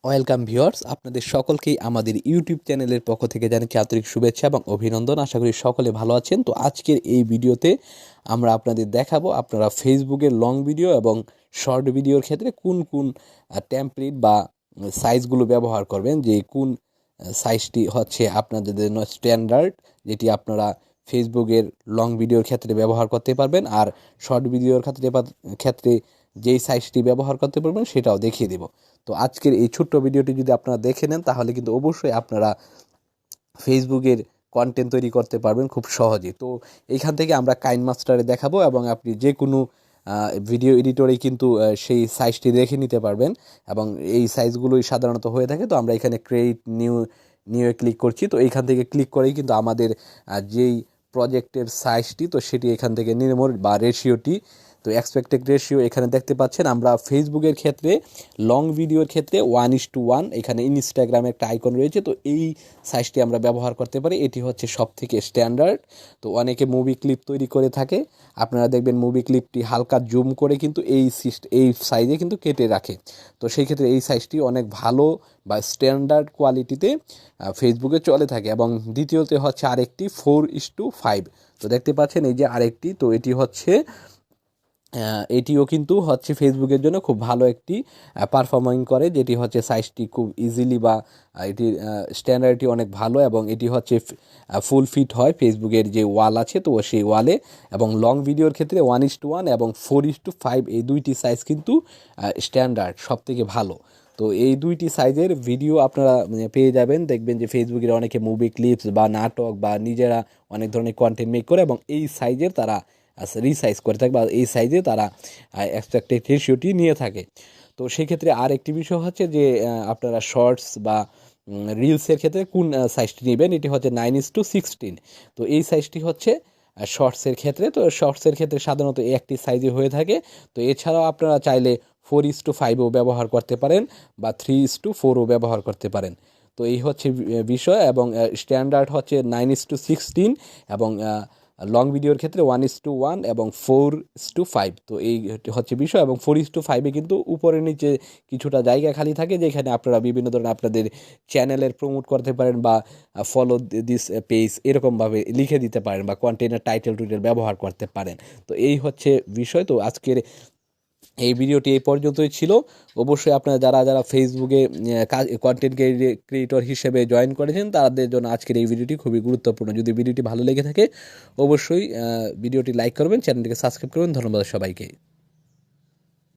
Welcome viewers, আপনাদের সকলকেই আমাদের ইউটিউব চ্যানেলের পক্ষ থেকে জানাচ্ছি আন্তরিক শুভেচ্ছা এবং অভিনন্দন। আশা করি সকলে ভালো আছেন। তো আজকের এই ভিডিওতে আমরা আপনাদের দেখাবো আপনারা ফেসবুকের লং ভিডিও এবং শর্ট ভিডিওর ক্ষেত্রে কোন কোন টেমপ্লেট বা সাইজগুলো ব্যবহার করবেন, যে কোন সাইজটি হচ্ছে আপনাদের জন্য স্ট্যান্ডার্ড, যেটি আপনারা ফেসবুকের লং ভিডিওর ক্ষেত্রে ব্যবহার করতে পারবেন, আর শর্ট ভিডিওর ক্ষেত্রে যেই সাইজটি ব্যবহার করতে পারবেন সেটাও দেখিয়ে দেব। তো আজকের এই ছোট্ট ভিডিওটি যদি আপনারা দেখে নেন তাহলে কিন্তু অবশ্যই আপনারা ফেসবুকের কন্টেন্ট তৈরি করতে পারবেন খুব সহজে। তো এইখান থেকে আমরা কাইনমাস্টারে দেখাবো এবং আপনি যে কোনো ভিডিও এডিটরেই কিন্তু সেই সাইজটি দেখে নিতে পারবেন এবং এই সাইজগুলোই সাধারণত হয়ে থাকে। তো আমরা এখানে ক্রিয়েট নিউয়ে ক্লিক করছি। তো এইখান থেকে ক্লিক করেই কিন্তু আমাদের যেই প্রজেক্টের সাইজটি, তো সেটি এখান থেকে নির্মূল বা রেশিওটি, তো এক্সপেক্টেড রেশিও এখানে দেখতে পাচ্ছেন। আমরা ফেসবুকের ক্ষেত্রে লং ভিডিওর ক্ষেত্রে 1:1, এখানে ইনস্টাগ্রামে একটা আইকন রয়েছে, তো এই সাইজটি আমরা ব্যবহার করতে পারি। এটি হচ্ছে সব থেকে স্ট্যান্ডার্ড। তো অনেকে মুভি ক্লিপ তৈরি করে থাকে, আপনারা দেখবেন মুভি ক্লিপটি হালকা জুম করে কিন্তু এই সাইজে কিন্তু কেটে রাখে। তো সেই ক্ষেত্রে এই সাইজটি অনেক ভালো বা স্ট্যান্ডার্ড কোয়ালিটিতে ফেসবুকে চলে থাকে। এবং দ্বিতীয়তে হচ্ছে আরেকটি 4:5। তো দেখতে পাচ্ছেন এই যে আরেকটি, তো এটিও কিন্তু হচ্ছে ফেসবুকের জন্য খুব ভালো একটি পারফর্মিং করে, যেটি হচ্ছে সাইজটি খুব ইজিলি বা এটির স্ট্যান্ডার্ডটি অনেক ভালো এবং এটি হচ্ছে ফুল ফিট হয় ফেসবুকের যে ওয়াল আছে, তো সেই ওয়ালে। এবং লং ভিডিওর ক্ষেত্রে 1:1 এবং 4:5 এই দুইটি সাইজ কিন্তু স্ট্যান্ডার্ড সব থেকে ভালো। তো এই দুইটি সাইজের ভিডিও আপনারা পেয়ে যাবেন। দেখবেন যে ফেসবুকের অনেকে মুভি ক্লিপস বা নাটক বা নিজেরা অনেক ধরনের কন্টেন্ট মেক করে এবং এই সাইজের তারা রিসাইজ করে থাকে বা এই সাইজে তারা এক্সপেক্টেড রেশিওটি নিয়ে থাকে। তো সেক্ষেত্রে আর একটি বিষয় হচ্ছে যে আপনারা শর্টস বা রিলসের ক্ষেত্রে কোন সাইজটি নেবেন, এটি হচ্ছে 9:16। তো এই সাইজটি হচ্ছে শর্টসের ক্ষেত্রে। তো শর্টসের ক্ষেত্রে সাধারণত একটি সাইজে হয়ে থাকে। তো এছাড়াও আপনারা চাইলে 4:5ও ব্যবহার করতে পারেন বা 3:4ও ব্যবহার করতে পারেন। তো এই হচ্ছে বিষয়। এবং স্ট্যান্ডার্ড হচ্ছে 9:16 এবং লং ভিডিওর ক্ষেত্রে 1:1 এবং 4:5। তো এই হচ্ছে বিষয়। এবং 4:5-এ কিন্তু উপরে নিচে কিছুটা জায়গা খালি থাকে, যেখানে আপনারা বিভিন্ন ধরনের আপনাদের চ্যানেলের প্রমোট করতে পারেন বা ফলো দিস পেজ এরকমভাবে লিখে দিতে পারেন বা কন্টেন্টের টাইটেল টুইটেল ব্যবহার করতে পারেন। তো এই হচ্ছে বিষয়। তো আজকের এই ভিডিওটি এই পর্যন্তই ছিল। অবশ্যই আপনারা যারা যারা ফেসবুকে কন্টেন্ট ক্রিয়েটর হিসেবে জয়েন করেছেন তাদের জন্য আজকের এই ভিডিওটি খুবই গুরুত্বপূর্ণ। যদি ভিডিওটি ভালো লেগে থাকে অবশ্যই ভিডিওটি লাইক করবেন, চ্যানেলটিকে সাবস্ক্রাইব করবেন। ধন্যবাদ সবাইকে।